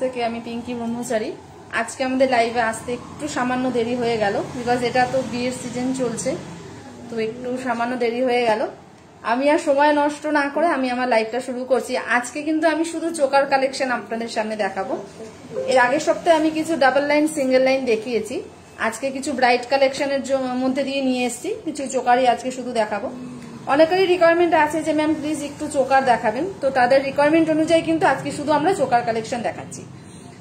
থেকে আমি পিঙ্কি ব্রহ্মচারী। আজকে আমাদের লাইভে আসতে একটু সামান্য দেরি হয়ে গেল, বিকজ এটা তো বিয়ের সিজন চলছে, তো একটু সামান্য দেরি হয়ে গেল। আমি আর সময় নষ্ট না করে আমি আমার লাইভটা শুরু করছি। আজকে কিন্তু আমি শুধু চোকার কালেকশন আপনাদের সামনে দেখাবো। এর আগের সপ্তাহে আমি কিছু ডাবল লাইন সিঙ্গেল লাইন দেখিয়েছি, আজকে কিছু ব্রাইট কালেকশনের মধ্যে দিয়ে নিয়ে এসেছি, কিছু চোকারই আজকে শুধু দেখাবো। অনেকেরই রিকোয়ারমেন্ট আছে যে ম্যাম প্লিজ একটু চোকার দেখাবেন, তো তাদের রিকোয়ারমেন্ট অনুযায়ী কিন্তু আজকে শুধু আমরা চোকার কালেকশন দেখাচ্ছি।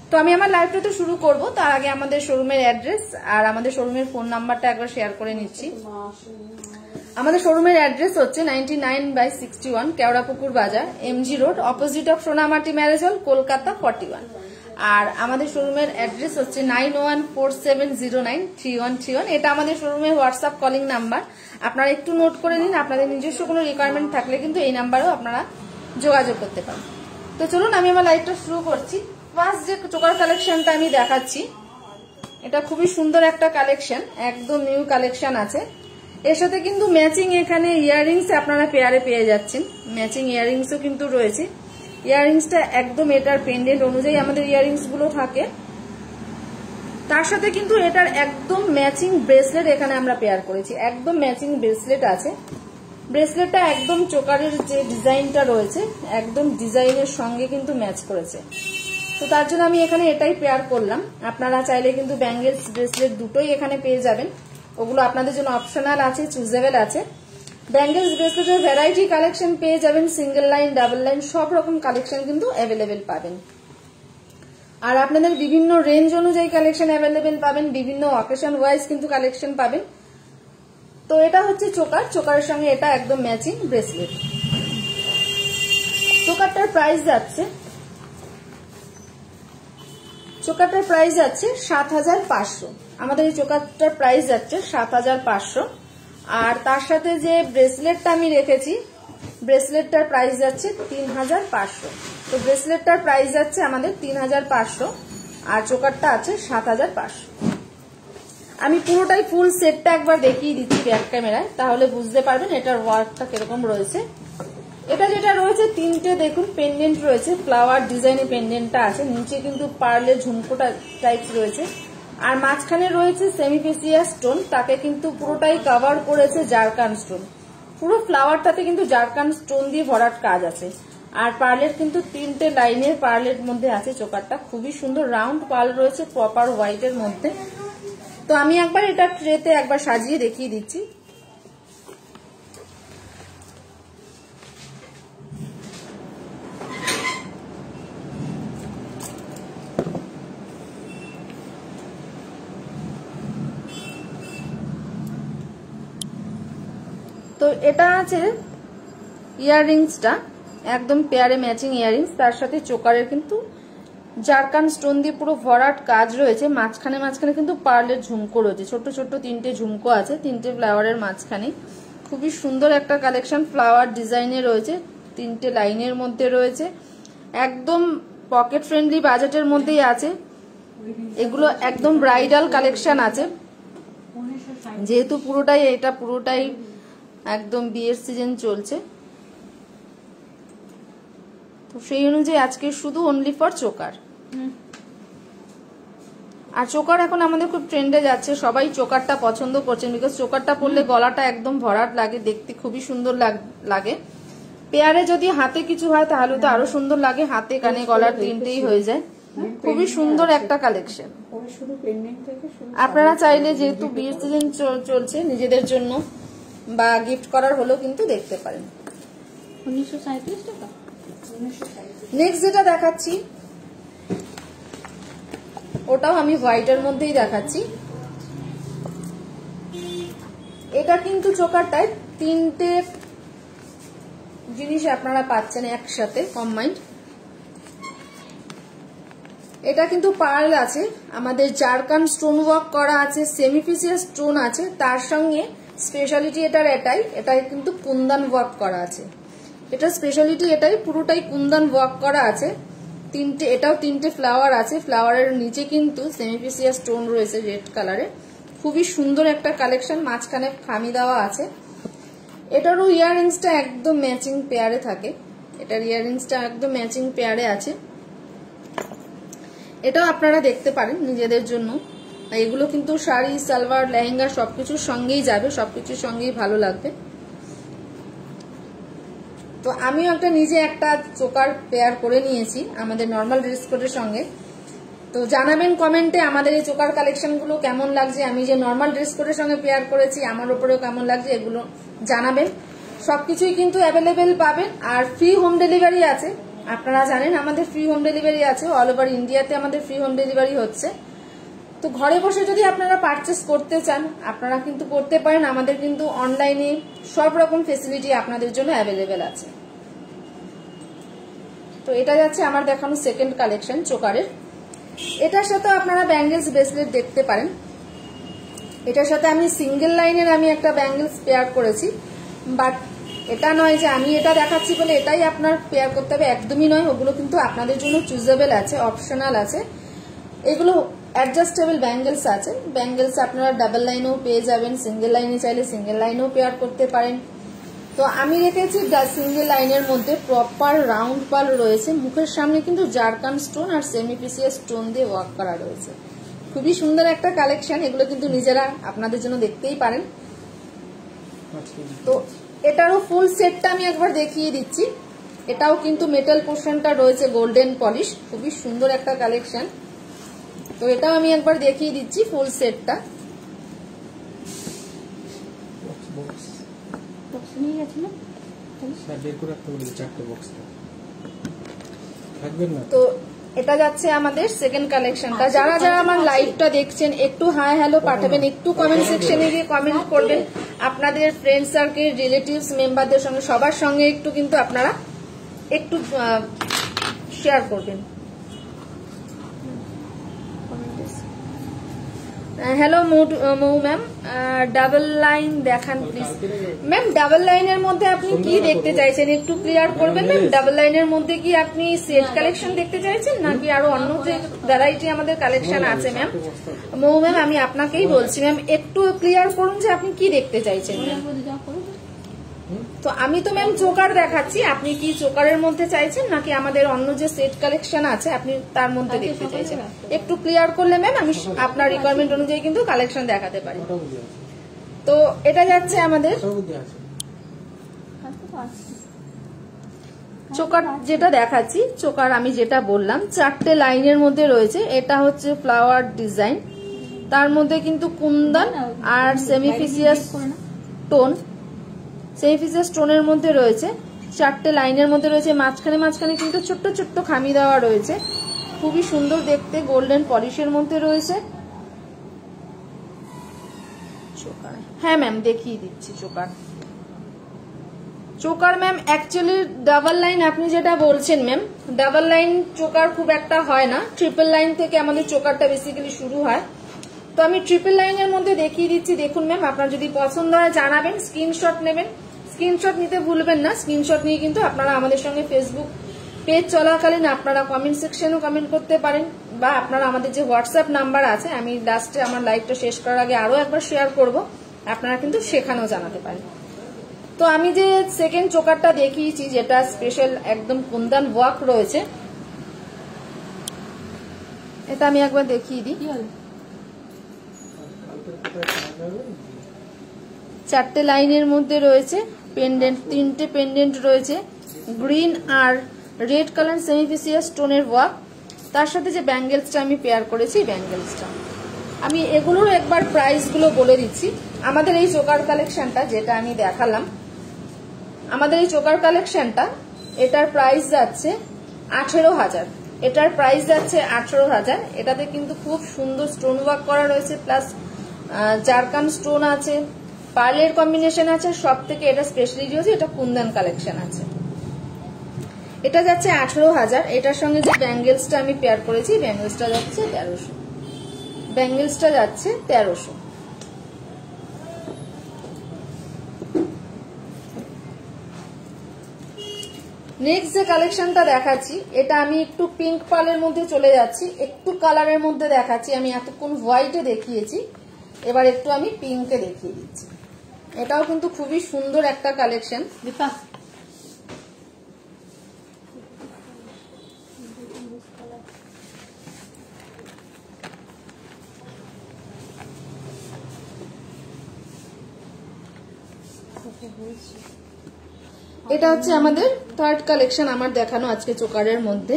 তো আমি আমার লাইভটা তো শুরু করব, তার আগে আমাদের শোরুমের অ্যাড্রেস আর আমাদের শোরুমের ফোন নাম্বারটা একবার শেয়ার করে নিচ্ছি। আমাদের শোরুমের অ্যাড্রেস হচ্ছে 99/61 Keorapukur Bazar, MG road, opposite of Sonamati marriage hall, Kolkata 41। আর আমাদের শোরুমের অ্যাড্রেস হচ্ছে 9147093131। এটা আমাদের শোরুমের হোয়াটসঅ্যাপ কলিং নাম্বার, আপনারা একটু নোট করে নিন। আপনাদের নিজস্ব কোনো রিকোয়ারমেন্ট থাকলে কিন্তু এই নাম্বারেও আপনারা যোগাযোগ করতে পারেন। তো চলুন আমি আমার লাইভটা শুরু করছি। ফার্স্ট যে চোকার কালেকশনটা আমি দেখাচ্ছি, এটা খুবই সুন্দর একটা কালেকশন, একদম নিউ কালেকশন আছে। এর সাথে কিন্তু ম্যাচিং এখানে ইয়াররিংস আপনারা পেয়ারে পেয়ে যাচ্ছেন, ম্যাচিং ইয়াররিংসও কিন্তু রয়েছে। ইয়াররিংসটা একদম এটার পেন্ডেন্ট অনুযায়ী আমাদের ইয়াররিংস গুলো থাকে, তার সাথে কিন্তু এটার একদম ম্যাচিং ব্রেসলেট এখানে আমরা পেয়ার করেছি, একদম ম্যাচিং ব্রেসলেট আছে। ব্রেসলেটটা একদম চোকারের যে ডিজাইনটা রয়েছে একদম ডিজাইনের সঙ্গে কিন্তু ম্যাচ করেছে, তো তার জন্য আমি এখানে এটাই পেয়ার করলাম। আপনারা চাইলে কিন্তু ব্যাঙ্গেলস ব্রেসলেট দুটোই এখানে পেয়ে যাবেন, ওগুলো আপনাদের জন্য অপশনাল আছে, চুজেবল আছে। ব্যাঙ্গেলস ব্রেসলেটের ভ্যারাইটি কালেকশন পেয়ে যাবেন, সিঙ্গেল লাইন ডাবল লাইন সব রকম কালেকশন কিন্তু অ্যাভেলেবেল পাবেন। আর আপনাদের বিভিন্ন রেঞ্জ অনুযায়ী কালেকশন অ্যাভেলেবেল পাবেন, বিভিন্ন অকেশন ওয়াইজ কিন্তু কালেকশন পাবেন। তো এটা হচ্ছে চোকার, চোকারের সঙ্গে এটা একদম ম্যাচিং ব্রেসলেট। চোকারটার প্রাইস যাচ্ছে 7500। আমাদের এই চোকারটার প্রাইস যাচ্ছে 7500। আর তার সাথে যে ব্রেসলেটটা আমি রেখেছি, ব্রেসলেটটার প্রাইস যাচ্ছে 3500। তো ব্রেসলেটটার প্রাইস যাচ্ছে আমাদের 3500 আর চোকারটা আছে 7500। আমি পুরোটাই ফুল সেটটা একবার দেখিয়ে দিচ্ছি ব্যাক ক্যামেরায়, তাহলে বুঝতে পারবেন এটার ওয়ার্কটা কিরকম রয়েছে। এটা যেটা রয়েছে তিনটে দেখুন পেন্ডেন্ট রয়েছে, ফ্লাওয়ার ডিজাইনের পেন্ডেন্টটা আছে, নিচে কিন্তু পার্লের ঝুমকোটা টাইপ রয়েছে, আর মাঝখানে রয়েছে সেমিফেসিয়া স্টোন, তাকে কিন্তু পুরোটাই কভার করেছে জারকান স্টোন। পুরো ফ্লাওয়ারটাতে কিন্তু জারকান স্টোন দিয়ে ভরাট কাজ আছে। আর পার্লের কিন্তু তিনটে লাইনের পার্লের মধ্যে আছে চোকারটা, খুবই সুন্দর রাউন্ড পার্ল রয়েছে প্রপার হোয়াইটের মধ্যে। তো আমি একবার এটা ট্রেতে একবার সাজিয়ে দেখিয়ে দিচ্ছি। তো এটা আছে ইয়াররিংসটা একদম পেয়ারে ম্যাচিং ইয়াররিংস, তার সাথে চোকারের কিন্তু জারকান স্টোন দিয়ে পুরো ভরাট কাজ রয়েছে। মাঝখানে মাঝখানে কিন্তু পার্লের ঝুমকো রয়েছে, ছোট ছোট তিনটে ঝুমকো আছে তিনটে ফ্লাওয়ারের মাঝখানে। খুবই সুন্দর একটা কালেকশন, ফ্লাওয়ার ডিজাইনে রয়েছে, তিনটে লাইনের মধ্যে রয়েছে, একদম পকেট ফ্রেন্ডলি বাজেটের মধ্যেই আছে। এগুলো একদম ব্রাইডাল কালেকশন আছে, যেহেতু এটা পুরোটাই একদম বিয়ের সিজন চলছে, তো সেই অনুযায়ী আজকে শুধু অনলি ফর চোকার। আর চোকার এখন আমাদের খুব ট্রেন্ডে যাচ্ছে, সবাই চোকারটা পছন্দ করছেন, বিকজ চোকারটা পরলে গলাটা একদম ভরাট লাগে, দেখতে খুবই সুন্দর লাগে। পেয়ারে যদি হাতে কিছু হয় তাহলে তো আরো সুন্দর লাগে, হাতে কানে গলার তিনটেই হয়ে যায়। খুবই সুন্দর একটা কালেকশন। আপনারা চাইলে যেহেতু বিয়ের সিজন চলছে নিজেদের জন্য বা গিফট করার হলেও কিন্তু দেখতে পারেন। 1937 টাকা। নেক্সট যেটা দেখাচ্ছি ওটাও আমি হোয়াইটের মধ্যেই দেখাচ্ছি। এটা কিন্তু চোকারটায় তিনটে জিনিস আপনারা পাচ্ছেন একসাথে কম্বাইন্ড। এটা কিন্তু পার্ল আছে, আমাদের জারকান স্টোন ওয়ার্ক করা আছে, সেমিফেসিয়া স্টোন আছে, তার সঙ্গে স্পেশালিটি এটাই কিন্তু কুন্দন ওয়ার্ক করা আছে। এটা স্পেশালিটি এটাই পুরোটাই কুন্দন ওয়ার্ক করা আছে। এটাও তিনটে ফ্লাওয়ার আছে, ফ্লাওয়ারের নিচে কিন্তু সেমিফেসিয়া স্টোন রয়েছে রেড কালারে। খুবই সুন্দর একটা কালেকশন, মাঝখানে খামি দেওয়া আছে। এটারও ইয়াররিংসটা একদম ম্যাচিং পেয়ারে থাকে, এটার ইয়াররিংসটা একদম ম্যাচিং পেয়ারে আছে। এটাও আপনারা দেখতে পারেন নিজেদের জন্য। এগুলো কিন্তু শাড়ি, সালোয়ার, লেহেঙ্গা সবকিছুর সঙ্গেই যাবে, সবকিছুর সঙ্গেই ভালো লাগবে। তো আমিও নিজে একটা চোকার পেয়ার করে নিয়েছি আমাদের নর্মাল ড্রেস কোডের সঙ্গে। তো জানাবেন কমেন্টে আমাদের এই চোকার কালেকশনগুলো কেমন লাগছে। আমি যে নর্মাল ড্রেস কোডের সঙ্গে পেয়ার করেছি আমার উপরেও কেমন লাগছে এগুলো জানাবেন। সবকিছুই কিন্তু অ্যাভেলেবেল পাবেন, আর ফ্রি হোম ডেলিভারি আছে। আপনারা জানেন আমাদের ফ্রি হোম ডেলিভারি আছে, অল ওভার ইন্ডিয়াতে আমাদের ফ্রি হোম ডেলিভারি হচ্ছে। তো ঘরে বসে যদি আপনারা পারচেস করতে চান আপনারা কিন্তু করতে পারেন। আমাদের কিন্তু অনলাইনে সব রকম ফেসিলিটি আপনাদের জন্য অ্যাভেলেবেল আছে। তো এটা যাচ্ছে আমার দেখানো সেকেন্ড কালেকশন চোকারের। এটার সাথে আপনারা ব্যাঙ্গেলস ব্রেসলেট দেখতে পারেন। এটার সাথে আমি সিঙ্গেল লাইনের আমি একটা ব্যাঙ্গেলস পেয়ার করেছি, বাট এটা নয় যে আমি এটা দেখাচ্ছি বলে এটাই আপনার পেয়ার করতে হবে, একদমই নয়। ওগুলো কিন্তু আপনাদের জন্য চুজেবল আছে, অপশনাল আছে। এগুলো অ্যাডজাস্টেবল ব্যাঙ্গেলস আছে। ব্যাঙ্গেলস আপনারা ডাবল লাইনেও পেয়ে যাবেন, সিঙ্গেল লাইনে চাইলে সিঙ্গেল লাইনেও পেয়ার করতে পারেন। তো আমি রেখেছি সিঙ্গেল লাইনের মধ্যে প্রপার রাউন্ড পাল রয়েছে, মুখের সামনে কিন্তু জারকান স্টোন আর সেমি পিসিএস স্টোন দিয়ে ওয়ার্ক করা রয়েছে। খুবই সুন্দর একটা কালেকশন। এগুলো কিন্তু নিজেরা আপনাদের জন্য দেখতেই পারেন। তো এটারও ফুল সেটটা আমি একবার দেখিয়ে দিচ্ছি। এটাও কিন্তু মেটাল পোর্শনটা রয়েছে গোল্ডেন পলিশ, খুবই সুন্দর একটা কালেকশন। তো এটাও আমি একবার দেখিয়ে দিচ্ছি ফুল সেটটা। তো এটা যাচ্ছে আমাদের সেকেন্ড কালেকশনটা। যারা যারা আমার লাইভটা দেখছেন একটু হাই হ্যালো পাঠাবেন, একটু কমেন্ট সেকশনে গিয়ে কমেন্ট করবেন। আপনাদের ফ্রেন্ড সার্কেল, রিলেটিভস, মেম্বারদের সঙ্গে সবার সঙ্গে একটু কিন্তু আপনারা একটু শেয়ার করবেন। হ্যালো মৌ ম্যাম, ডাবল লাইন দেখান প্লিজ। ম্যাম ডাবল লাইনের মধ্যে আপনি কি দেখতে চাইছেন একটু ক্লিয়ার করবেন ম্যাম। ডাবল লাইনের মধ্যে কি আপনি সেট কালেকশন দেখতে চাইছেন নাকি আরো অন্য যে ভ্যারাইটি আমাদের কালেকশন আছে? ম্যাম মৌ ম্যাম আমি আপনাকেই বলছি ম্যাম, একটু ক্লিয়ার করুন যে আপনি কি দেখতে চাইছেন ম্যাম। তো আমি তো ম্যাম চোকার দেখাচ্ছি, আপনি কি চোকারের মধ্যে চাইছেন নাকি আমাদের অন্য যে সেট কালেকশন আছে আপনি তার মধ্যে দেখতে চাইছেন? একটু ক্লিয়ার করলে ম্যাম আমি আপনার রিকোয়ারমেন্ট অনুযায়ী কিন্তু কালেকশন দেখাতে পারি। তো এটা যাচ্ছে আমাদের চোকার যেটা দেখাচ্ছি। চোকার আমি যেটা বললাম 4টে লাইনের মধ্যে রয়েছে। এটা হচ্ছে ফ্লাওয়ার ডিজাইন, তার মধ্যে কিন্তু কুন্দন আর সেমিফিসিয়াস স্টোন, সেমিফিসিয়াস স্টোনের মধ্যে রয়েছে। 4টে লাইনের মধ্যে রয়েছে, মাঝখানে মাঝখানে কিন্তু ছোট্ট ছোট্ট খামি দেওয়া রয়েছে। খুবই সুন্দর দেখতে, গোল্ডেন পলিশের মধ্যে রয়েছে। হ্যাঁ ম্যাম দেখিয়ে দিচ্ছি choker. Choker ma'am actually double line আপনি যেটা বলছেন ম্যাম, ডাবল লাইন চোকার খুব একটা হয় না, ট্রিপল লাইন থেকে আমাদের চোকারটা বেসিক্যালি শুরু হয়। তো আমি ট্রিপল লাইনের মধ্যে দেখিয়ে দিচ্ছি। দেখুন ম্যাম আপনার যদি পছন্দ হয় জানাবেন, স্ক্রিনশট নেবেন। স্ক্রিনশট নিতে ভুলবেন না। স্ক্রিনশট নিয়ে কিন্তু আপনারা আমাদের সঙ্গে ফেসবুক পেজ চলাকালীন আপনারা কমেন্ট সেকশনেও কমেন্ট করতে পারেন, বা আপনারা আমাদের যে হোয়াটসঅ্যাপ নাম্বার আছে আমি লাস্টে আমার লাইভটা শেষ করার আগে আরো একবার শেয়ার করব, আপনারা কিন্তু সেখানেও জানাতে পারেন। তো আমি যে সেকেন্ড চোকারটা দেখিয়েছি যেটা স্পেশাল একদম কুন্দন ওয়ার্ক রয়েছে, এটা আমি একবার দেখিয়ে দিই। 4টে লাইনের মধ্যে রয়েছে পেন্ডেন্ট, 3টে পেন্ডেন্ট রয়েছে, গ্রিন আর রেড কালার সেমিফিসিয়াস স্টোনের ওয়ার্ক। তার সাথে যে ব্যাঙ্গেলসটা আমি পেয়ার করেছি, ব্যাঙ্গেলসটা আমি এগুলোর একবার প্রাইসগুলো বলে দিচ্ছি। আমাদের এই চোকার কালেকশনটা যেটা আমি দেখালাম, আমাদের এই চোকার কালেকশনটা এটার প্রাইস যাচ্ছে 18,000। এটার প্রাইস যাচ্ছে 18,000। এটাতে কিন্তু খুব সুন্দর স্টোন ওয়ার্ক করা রয়েছে, প্লাস জারকান স্টোন আছে, পার্লের কম্বিনেশন আছে। সব থেকে এটা স্পেশালিটি হচ্ছে এটা কুন্দন কালেকশন আছে। এটা যাচ্ছে 18,000। এটার সঙ্গে যে ব্যাঙ্গেলসটা আমি পেয়ার করেছি, ব্যাঙ্গেলসটা যাচ্ছে 1300। ব্যাঙ্গেলসটা যাচ্ছে 1300। নেক্সট যে কালেকশনটা দেখাচ্ছি এটা আমি একটু পিঙ্ক পার্লের মধ্যে চলে যাচ্ছি, একটু কালারের মধ্যে দেখাচ্ছি। আমি এতক্ষণ হোয়াইটে দেখিয়েছি, এবার একটু আমি পিঙ্কে দেখিয়ে দিচ্ছি। এটাও কিন্তু খুবই সুন্দর একটা কালেকশন। দীপা এটা হচ্ছে আমাদের থার্ড কালেকশন আমার দেখানো আজকে চোকারের মধ্যে।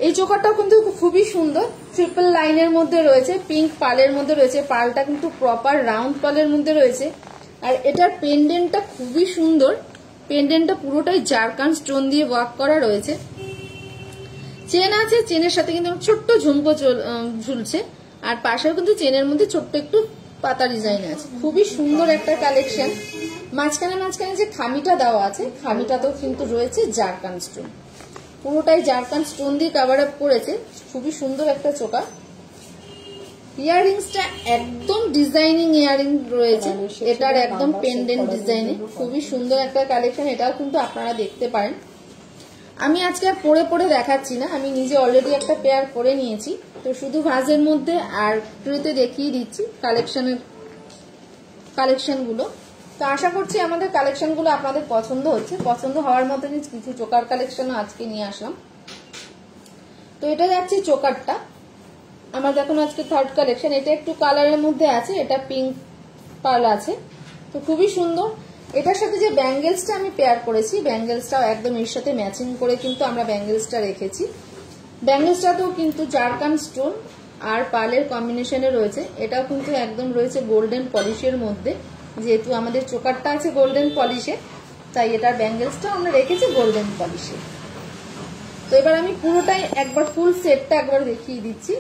এই চোকারটাও কিন্তু খুবই সুন্দর, ট্রিপল লাইনের মধ্যে রয়েছে, পিঙ্ক পালের মধ্যে রয়েছে, পালটা কিন্তু প্রপার রাউন্ড পালের মধ্যে রয়েছে। আর এটার পেন্ডেন্টটা খুবই সুন্দর, পেন্ডেন্টটা পুরোটাই জারকান স্টোন দিয়ে ওয়ার্ক করা রয়েছে। চেন আছে, চেনের সাথে কিন্তু ছোট্ট ঝুমকো ঝুলছে, আর পাশেও কিন্তু চেনের মধ্যে ছোট্ট একটু পাতা ডিজাইন আছে। খুবই সুন্দর একটা কালেকশন। মাঝখানে মাঝখানে যে খামিটা দেওয়া আছে, খামিটাতেও কিন্তু রয়েছে জারকান স্টোন, পুরোটাই জারকান স্টোন দিয়ে কভার আপ করেছে। খুবই সুন্দর একটা চোকা। ইয়াররিংসটা একদম ডিজাইনিং ইয়াররিং রয়েছে, এটার একদম পেন্ডেন্ট ডিজাইনে খুবই সুন্দর একটা কালেকশন। এটাও কিন্তু আপনারা দেখতে পারেন। আমি আজকে আর পরে পরে দেখাচ্ছি না, আমি নিজে অলরেডি একটা পেয়ার করে নিয়েছি, তো শুধু ভাজের মধ্যে আর ট্রেতে দেখিয়ে দিচ্ছি কালেকশনগুলো। তো আশা করছি আমাদের কালেকশনগুলো আপনাদের পছন্দ হচ্ছে। পছন্দ হওয়ার মতনই কিছু চোকার কালেকশনও আজকে নিয়ে আসলাম। তো এটা যাচ্ছে চোকারটা আমার দেখুন আজকে থার্ড কালেকশন। এটা একটু কালারের মধ্যে আছে, এটা পিঙ্ক পাল আছে, তো খুবই সুন্দর। এটার সাথে যে ব্যাঙ্গেলসটা আমি পেয়ার করেছি, ব্যাঙ্গেলসটাও একদম এর সাথে ম্যাচিং করে কিন্তু আমরা ব্যাঙ্গেলসটা রেখেছি। ব্যাঙ্গেলসটাতেও কিন্তু জারকান স্টোন আর পালের কম্বিনেশনে রয়েছে। এটাও কিন্তু একদম রয়েছে গোল্ডেন পলিশের মধ্যে, যেহেতু আমাদের চোকারটা আছে গোল্ডেন পলিশে, তাই এটার ব্যাঙ্গেলসটাও আমরা রেখেছি গোল্ডেন পলিশে। তো এবার আমি পুরোটাই একবার ফুল সেটটা একবার দেখিয়ে দিচ্ছি।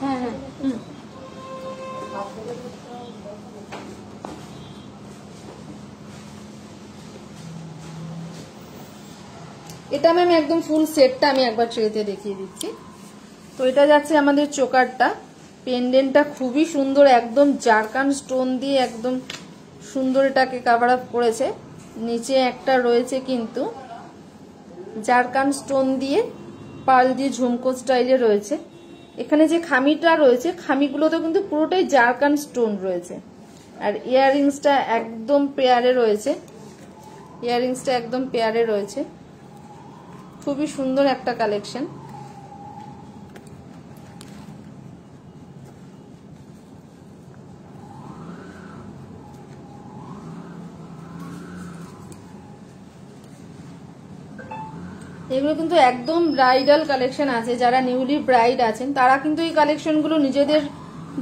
হ্যাঁ হ্যাঁ এটা ম্যাম একদম ফুল সেটটা আমি একবার ট্রেতে দেখিয়ে দিচ্ছি। তো এটা যাচ্ছে আমাদের চোকারটা, পেন্ডেন্টটা খুবই সুন্দর, একদম জারকান স্টোন দিয়ে একদম সুন্দর এটাকে কভার আপ করেছে। নিচে একটা রয়েছে কিন্তু জারকান স্টোন দিয়ে পাল দিয়ে ঝুমকো স্টাইলে রয়েছে। এখানে যে খামিটা রয়েছে, খামিগুলোতে কিন্তু পুরোটাই জারকান স্টোন রয়েছে। আর ইয়াররিংসটা একদম পেয়ারে রয়েছে, ইয়াররিংসটা একদম পেয়ারে রয়েছে। খুবই সুন্দর একটা কালেকশন। এগুলো কিন্তু একদম ব্রাইডাল কালেকশন আছে, যারা নিউলি ব্রাইড আছেন তারা কিন্তু এই কালেকশনগুলো নিজেদের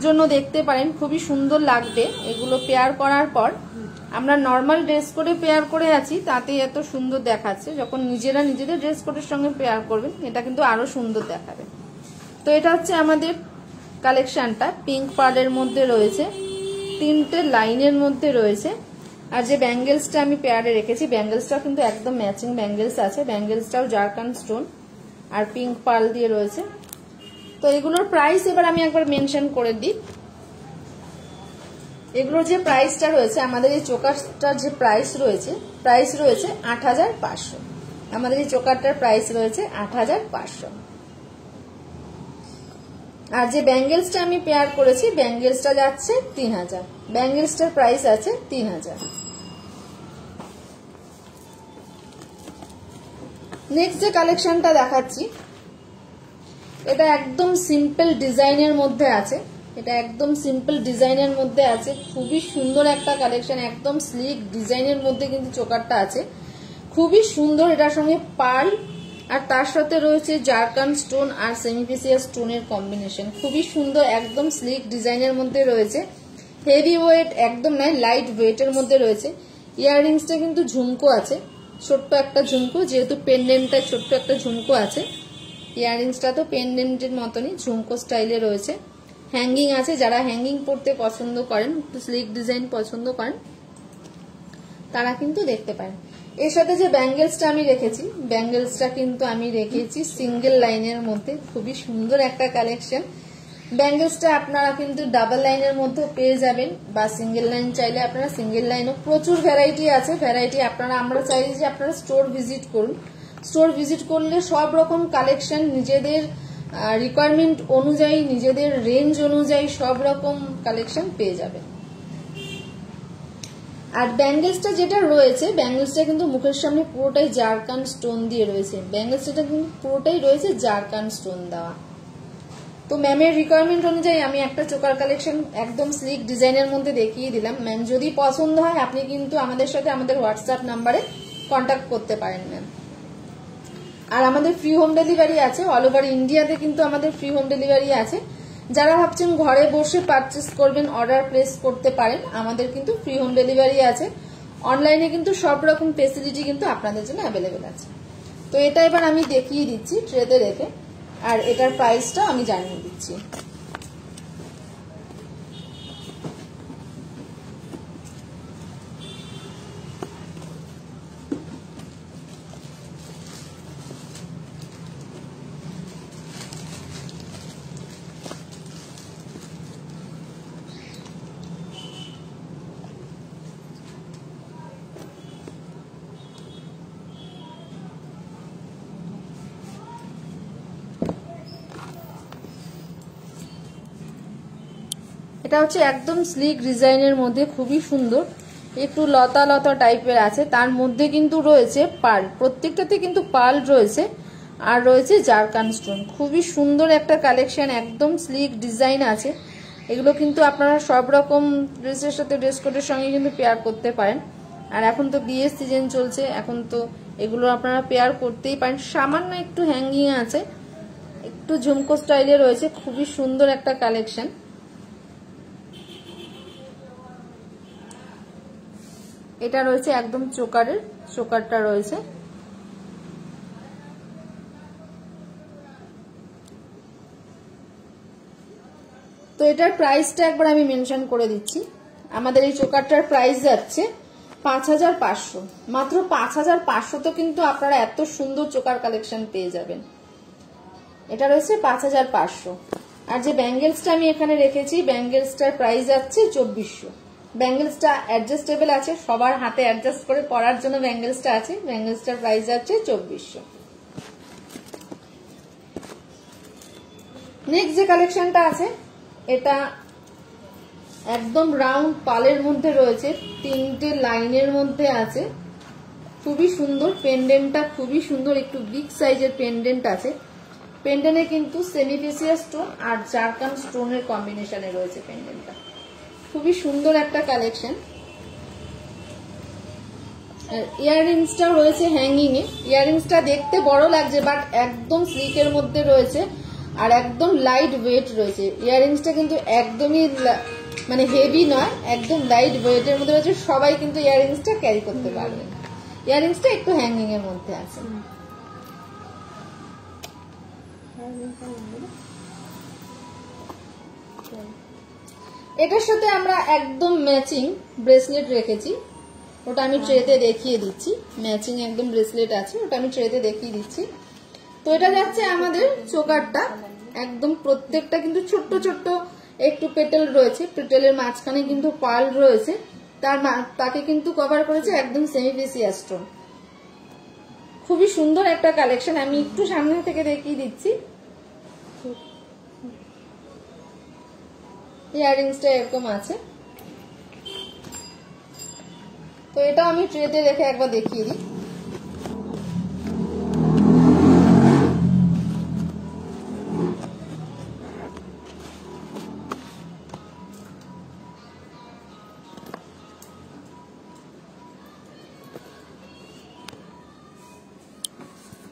জন্য দেখতে পারেন, খুবই সুন্দর লাগবে। এগুলো পেয়ার করার পর আমরা নর্মাল ড্রেস কোডে পেয়ার করে আছি, তাতে এত সুন্দর দেখাচ্ছে। যখন নিজেরা নিজেদের ড্রেস কোডের সঙ্গে পেয়ার করবেন, এটা কিন্তু আরো সুন্দর দেখাবে। তো এটা হচ্ছে আমাদের কালেকশনটা, পিঙ্ক পার্লের মধ্যে রয়েছে, তিনটে লাইনের মধ্যে রয়েছে। আর যে ব্যাঙ্গেলসটা আমি পেয়ারে রেখেছি, ব্যাঙ্গেলসটাও কিন্তু একদম ম্যাচিং ব্যাঙ্গেলস আছে, ব্যাঙ্গেলসটাও জারকান স্টোন আর পিঙ্ক পার্ল দিয়ে রয়েছে। তো এগুলোর প্রাইস এবার আমি একবার মেনশন করে দিই। এগুলোর যে প্রাইসটা রয়েছে, আমাদের এই চোকারটার যে প্রাইস রয়েছে ৮৫০০। আমাদের এই চোকারটার প্রাইস রয়েছে ৮৫০০। আর যে ব্যাঙ্গেলসটা আমি পেয়ার করেছি, ব্যাঙ্গেলসটা যাচ্ছে ৩০০০। ব্যাঙ্গেলসটার প্রাইস আছে ৩০০০। নেক্সট যে কালেকশনটা দেখাচ্ছি, এটা একদম সিম্পল ডিজাইনের মধ্যে আছে, এটা একদম সিম্পল ডিজাইনের মধ্যে আছে। খুবই সুন্দর একটা কালেকশন, একদম স্লিক ডিজাইনের মধ্যে কিন্তু চোকারটা আছে, খুবই সুন্দর। এটার সঙ্গে পার্ল আর তার সাথে রয়েছে জারকান স্টোন আর সেমিপ্রিসিয়াস স্টোনের কম্বিনেশন, খুবই সুন্দর, একদম স্লিক ডিজাইনের মধ্যে রয়েছে। হেভি ওয়েট একদম নয়, লাইট ওয়েটের মধ্যে রয়েছে। ইয়াররিংসটা কিন্তু ঝুমকো আছে, ছোট্ট একটা ঝুমকো, যেহেতু পেন্ডেন্টটা ছোট্ট একটা ঝুমকো আছে। ইয়াররিংসটা তো পেন্ডেন্টের মতনই ঝুমকো স্টাইলে রয়েছে। হ্যাঙ্গিং আছে, যারা হ্যাঙ্গিং পরতে পছন্দ করেন, একটু স্লিক ডিজাইন পছন্দ করেন, তারা কিন্তু দেখতে পারেন। এর সাথে যে ব্যাঙ্গেলসটা আমি রেখেছি, ব্যাঙ্গেলসটা কিন্তু আমি রেখেছি সিঙ্গেল লাইনের মধ্যে, খুবই সুন্দর একটা কালেকশন। ব্যাঙ্গেলসটা আপনারা কিন্তু ডাবল লাইনের মধ্যে পেয়ে যাবেন, বা সিঙ্গেল লাইন চাইলে আপনারা সিঙ্গেল লাইনও, প্রচুর ভ্যারাইটি আছে। ভ্যারাইটি আপনারা, আমরা চাই যে আপনারা স্টোর ভিজিট করুন। স্টোর ভিজিট করলে সব রকম কালেকশন নিজেদের রিকোয়ারমেন্ট অনুযায়ী, নিজেদের রেঞ্জ অনুযায়ী সব রকম কালেকশন পেয়ে যাবেন। আর ব্যাঙ্গেলসটা যেটা রয়েছে, ব্যাঙ্গেলসটা কিন্তু মুখের সামনে পুরোটাই জারকান স্টোন দিয়ে রয়েছে। ব্যাঙ্গেলসটা কিন্তু পুরোটাই রয়েছে জারকান স্টোন দেওয়া। তো ম্যামের রিকোয়ারমেন্ট অনুযায়ী আমি একটা চোকার কালেকশন একদম স্লিক ডিজাইনের মধ্যে দেখিয়ে দিলাম। ম্যাম যদি পছন্দ হয় আপনি কিন্তু আমাদের সাথে আমাদের হোয়াটসঅ্যাপ নাম্বারে কন্ট্যাক্ট করতে পারেন ম্যাম। আর আমাদের ফ্রি হোম ডেলিভারি আছে, অল ওভার ইন্ডিয়াতে কিন্তু আমাদের ফ্রি হোম ডেলিভারি আছে। যারা ভাবছেন ঘরে বসে পারচেস করবেন, অর্ডার প্লেস করতে পারেন, আমাদের কিন্তু ফ্রি হোম ডেলিভারি আছে। অনলাইনে কিন্তু সব রকম ফেসিলিটি কিন্তু আপনাদের জন্য অ্যাভেলেবেল আছে। তো এটা এবার আমি দেখিয়ে দিচ্ছি ট্রেতে রেখে, আর এটার প্রাইসটা আমি জানিয়ে দিচ্ছি। এটা হচ্ছে একদম স্লিক ডিজাইনের মধ্যে, খুবই সুন্দর, একটু লতা লতা টাইপের আছে। তার মধ্যে কিন্তু রয়েছে পার্ল, প্রত্যেকটাতে কিন্তু পার্ল রয়েছে, আর রয়েছে জারকান স্টোন। খুবই সুন্দর একটা কালেকশন, একদম স্লিক ডিজাইন আছে। এগুলো কিন্তু আপনারা সব রকম ড্রেসের সাথে, ড্রেস কোডের সঙ্গে কিন্তু পেয়ার করতে পারেন। আর এখন তো বিয়ের সিজন চলছে, এখন তো এগুলো আপনারা পেয়ার করতেই পারেন। সামান্য একটু হ্যাঙ্গিং আছে, একটু ঝুমকো স্টাইলে রয়েছে, খুবই সুন্দর একটা কালেকশন। এটা রয়েছে একদম চোকারের, চোকারটা রয়েছে। তো এটার প্রাইসটা একবার আমি মেনশন করে দিচ্ছি। আমাদের এই চোকারটার প্রাইস যাচ্ছে 5500, মাত্র 5500। তো কিন্তু আপনারা এত সুন্দর চোকার কালেকশন পেয়ে যাবেন। এটা রয়েছে 5500। আর যে ব্যাঙ্গেলসটা আমি এখানে রেখেছি, ব্যাঙ্গেলসটার প্রাইস যাচ্ছে 2400। ব্যাঙ্গেলসটা অ্যাডজাস্টেবল আছে, সবার হাতে অ্যাডজাস্ট করে পরার জন্য ব্যাঙ্গেলসটা আছে। ব্যাঙ্গেলসটার প্রাইস যাচ্ছে 2400। নেক্সট যে কালেকশনটা আছে, এটা একদম রাউন্ড পালের মধ্যে রয়েছে, 3টে লাইনের মধ্যে আছে, খুবই সুন্দর। পেন্ডেন্টটা খুবই সুন্দর, একটু বিগ সাইজের পেন্ডেন্ট আছে। পেন্ডেন্টে কিন্তু সেমিফেসিয়া স্টোন আর জারকান স্টোনের কম্বিনেশনে রয়েছে পেন্ডেন্টটা, খুবই সুন্দর একটা কালেকশন। ইয়াররিংসটা রয়েছে হ্যাঙ্গিং এ। ইয়াররিংসটা দেখতে বড় লাগছে, বাট একদম স্লিকের মধ্যে রয়েছে, আর একদম লাইট ওয়েট রয়েছে। ইয়াররিংসটা কিন্তু একদমই মানে হেভি নয়, একদম লাইট ওয়েটের মধ্যে রয়েছে। সবাই কিন্তু ইয়াররিংসটা ক্যারি করতে পারবে। ইয়াররিংসটা একটু হ্যাঙ্গিং এর মধ্যে আছে। এটার সাথে আমরা একদম ম্যাচিং ব্রেসলেট রেখেছি, ওটা আমি ট্রেতে দেখিয়ে দিচ্ছি। ম্যাচিং একদম ব্রেসলেট আছে, ওটা আমি ট্রেতে দেখিয়ে দিচ্ছি। তো এটা যাচ্ছে আমাদের চোকারটা, একদম প্রত্যেকটা কিন্তু ছোট্ট ছোট্ট একটু পেটেল রয়েছে, পেটেলের মাঝখানে কিন্তু পার্ল রয়েছে, তাকে কিন্তু কভার করেছে একদম সেমিফেসিয়া স্টোন। খুবই সুন্দর একটা কালেকশন, আমি একটু সামনে থেকে দেখিয়ে দিচ্ছি। ইয়াররিংসটা এরকম আছে। তো এটা আমি ট্রেতে রেখে একবার দেখিয়ে দিই।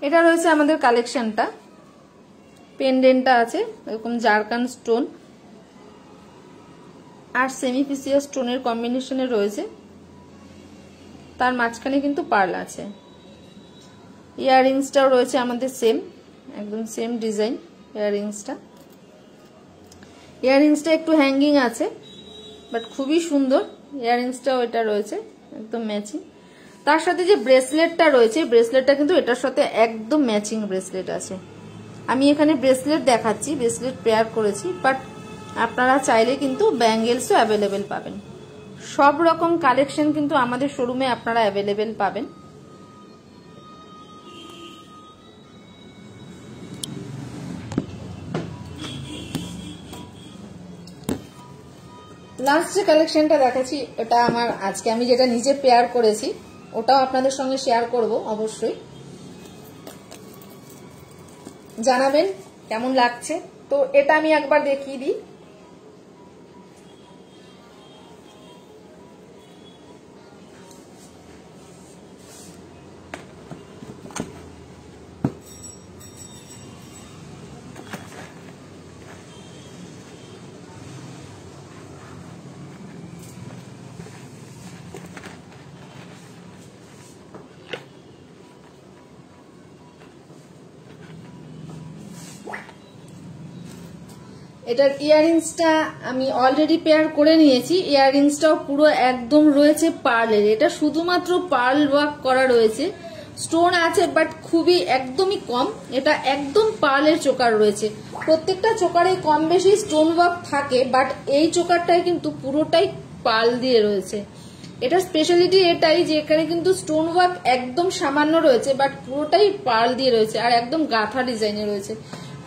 এটা রয়েছে আমাদের কালেকশনটা, পেন্ডেন্টটা আছে এরকম জারকান স্টোন আর সেমিফেসিয়া স্টোনের কম্বিনেশনে রয়েছে, তার মাঝখানে কিন্তু পার্ল আছে। ইয়াররিংসটাও রয়েছে আমাদের সেম, একদম সেম ডিজাইন ইয়াররিংসটা। ইয়াররিংসটা একটু হ্যাঙ্গিং আছে, বাট খুবই সুন্দর। ইয়াররিংসটাও এটা রয়েছে একদম ম্যাচিং। তার সাথে যে ব্রেসলেটটা রয়েছে, ব্রেসলেটটা কিন্তু এটার সাথে একদম ম্যাচিং ব্রেসলেট আছে। আমি এখানে ব্রেসলেট দেখাচ্ছি, ব্রেসলেট পেয়ার করেছি, বাট আপনারা চাইলে কিন্তু ব্যাঙ্গেলসও অ্যাভেলেবেল পাবেন। সব রকম কালেকশন কিন্তু আমাদের শোরুমে আপনারা অ্যাভেলেবেল পাবেন। লাস্ট যে কালেকশনটা দেখাচ্ছি ওটা আমার আজকে আমি যেটা নিজে পেয়ার করেছি, ওটাও আপনাদের সঙ্গে শেয়ার করব। অবশ্যই জানাবেন কেমন লাগছে। তো এটা আমি একবার দেখিয়ে দিই। এটার ইয়াররিংসটা আমি অলরেডি পেয়ার করে নিয়েছি। ইয়াররিংসটাও পুরো একদম রয়েছে পার্লের। এটা শুধুমাত্র পার্ল ওয়ার্ক করা রয়েছে, স্টোন আছে বাট খুবই একদমই কম। এটা একদম পার্লের চোকার রয়েছে। প্রত্যেকটা চোকারে কম বেশি স্টোন ওয়ার্ক থাকে, বাট এই চোকারটাই কিন্তু পুরোটাই পার্ল দিয়ে রয়েছে। এটার স্পেশালিটি এটাই যে এখানে কিন্তু স্টোন ওয়ার্ক একদম সামান্য রয়েছে, বাট পুরোটাই পার্ল দিয়ে রয়েছে আর একদম গাঁথা ডিজাইনে রয়েছে।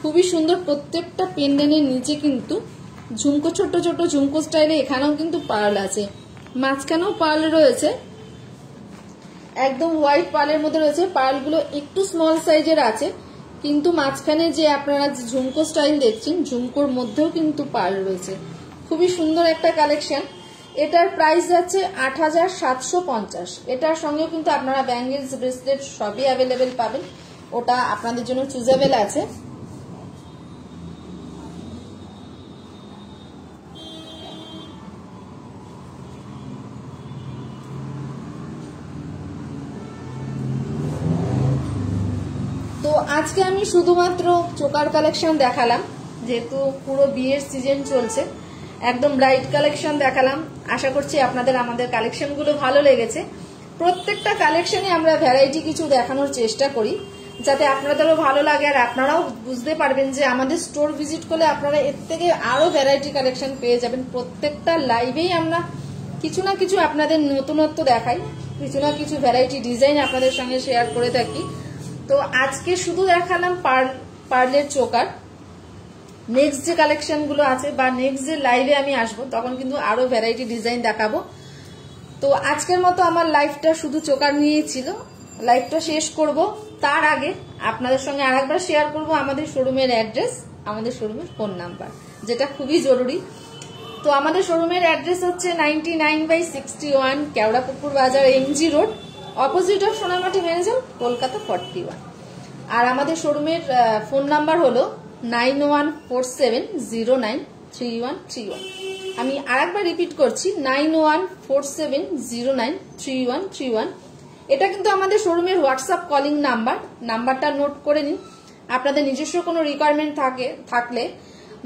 খুবই সুন্দর। প্রত্যেকটা পেন্ডেন্টের নিচে কিন্তু ঝুমকো, ছোট ছোট ঝুমকো স্টাইলে এখানেও কিন্তু পার্ল আছে, মাঝখানেও পার্ল রয়েছে, একদম হোয়াইট পার্লের মধ্যে রয়েছে। পার্লগুলো একটু স্মল সাইজের আছে, কিন্তু মাঝখানে যে আপনারা ঝুমকো স্টাইল দেখছেন ঝুমকোর মধ্যেও কিন্তু পার্ল রয়েছে। খুবই সুন্দর একটা কালেকশন। এটার প্রাইস যাচ্ছে ৮৭৫০। এটার সঙ্গে কিন্তু আপনারা ব্যাঙ্গেলস, ব্রেসলেট সবই অ্যাভেলেবেল পাবেন। ওটা আপনাদের জন্য চুজেবল আছে। তো আজকে আমি শুধুমাত্র চোকার কালেকশন দেখালাম, যেহেতু পুরো বিয়ের সিজন চলছে। একদম ব্রাইট কালেকশন দেখালাম। আশা করছি আপনাদের আমাদের কালেকশনগুলো ভালো লেগেছে। প্রত্যেকটা কালেকশনে আমরা ভ্যারাইটি কিছু দেখানোর চেষ্টা করি, যাতে আপনাদেরও ভালো লাগে আর আপনারাও বুঝতে পারবেন যে আমাদের স্টোর ভিজিট করলে আপনারা এর থেকে আরো ভ্যারাইটি কালেকশন পেয়ে যাবেন। প্রত্যেকটা লাইভেই আমরা কিছু না কিছু আপনাদের নতুনত্ব দেখাই, কিছু না কিছু ভ্যারাইটি ডিজাইন আপনাদের সঙ্গে শেয়ার করে থাকি। তো আজকে শুধু দেখালাম পার্লের চোকার। নেক্সট যে কালেকশন গুলো আছে বা নেক্সট যে লাইভে আমি আসবো তখন কিন্তু আরো ভ্যারাইটি ডিজাইন দেখাবো। তো আজকের মতো আমার লাইভটা শুধু চোকার নিয়েই ছিল। লাইভটা শেষ করব, তার আগে আপনাদের সঙ্গে আরেকবার শেয়ার করব আমাদের শোরুমের অ্যাড্রেস, আমাদের শোরুমের ফোন নাম্বার, যেটা খুবই জরুরি। তো আমাদের শোরুমের অ্যাড্রেস হচ্ছে 99/61 Keorapukur Bazar, MG road, opposite of Sonamati manager, Kolkata 41। আর আমাদের শোরুমের ফোন নাম্বার হলো 9147093131। আমি আরেকবার রিপিট করছি, 9147093131। এটা কিন্তু আমাদের শোরুমের হোয়াটসঅ্যাপ কলিং নাম্বার। নাম্বারটা নোট করে নিন। আপনাদের নিজস্ব কোনো রিকোয়ারমেন্ট থাকলে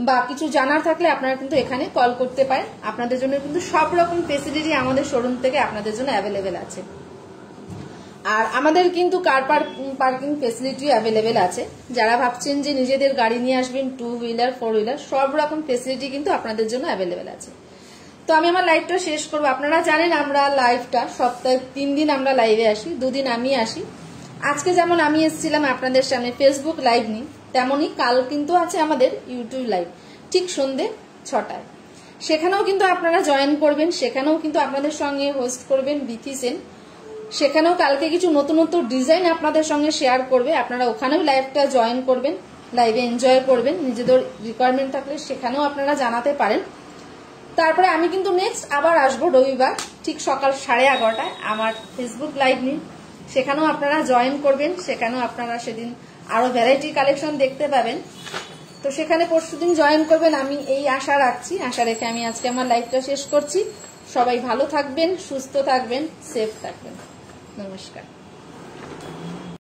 বা কিছু জানার থাকলে আপনারা কিন্তু এখানে কল করতে পারেন। আপনাদের জন্য কিন্তু সব রকম ফেসিলিটি আমাদের শোরুম থেকে আপনাদের জন্য অ্যাভেলেবেল আছে। আর আমাদের কিন্তু কার পার্কিং ফেসিলিটি অ্যাভেলেবেল আছে। যারা ভাবছেন যে নিজেদের গাড়ি নিয়ে আসবেন, 2 হুইলার 4 হুইলার, সব রকম ফেসিলিটি কিন্তু আপনাদের জন্য অ্যাভেলেবেল আছে। তো আমি আমার লাইভটা শেষ করবো। আপনারা জানেন আমরা লাইভটা সপ্তাহে 3 দিন আমরা লাইভে আসি, 2 দিন আমি আসি। আজকে যেমন আমি এসেছিলাম আপনাদের সামনে ফেসবুক লাইভ নিয়ে, তেমনই কাল কিন্তু আছে আমাদের ইউটিউব লাইভ ঠিক সন্ধ্যে 6টায়। সেখানেও কিন্তু আপনারা জয়েন করবেন, সেখানেও কিন্তু আপনাদের সঙ্গে হোস্ট করবেন বিথি সেন। সেখানেও কালকে কিছু নতুন ডিজাইন আপনাদের সঙ্গে শেয়ার করবে। আপনারা ওখানেও লাইভটা জয়েন করবেন, লাইভে এনজয় করবেন। নিজেদের রিকোয়ারমেন্ট থাকলে সেখানেও আপনারা জানাতে পারেন। তারপরে আমি কিন্তু নেক্সট আবার আসবো রবিবার ঠিক সকাল 11:30টায় আমার ফেসবুক লাইভ নিয়ে। সেখানেও আপনারা জয়েন করবেন, সেখানেও আপনারা সেদিন আরো ভ্যারাইটি কালেকশন দেখতে পাবেন। তো সেখানে পরশুদিন জয়েন করবেন, আমি এই আশা রাখছি। আশা রেখে আমি আজকে আমার লাইভটা শেষ করছি। সবাই ভালো থাকবেন, সুস্থ থাকবেন, সেফ থাকবেন। নমস্কার।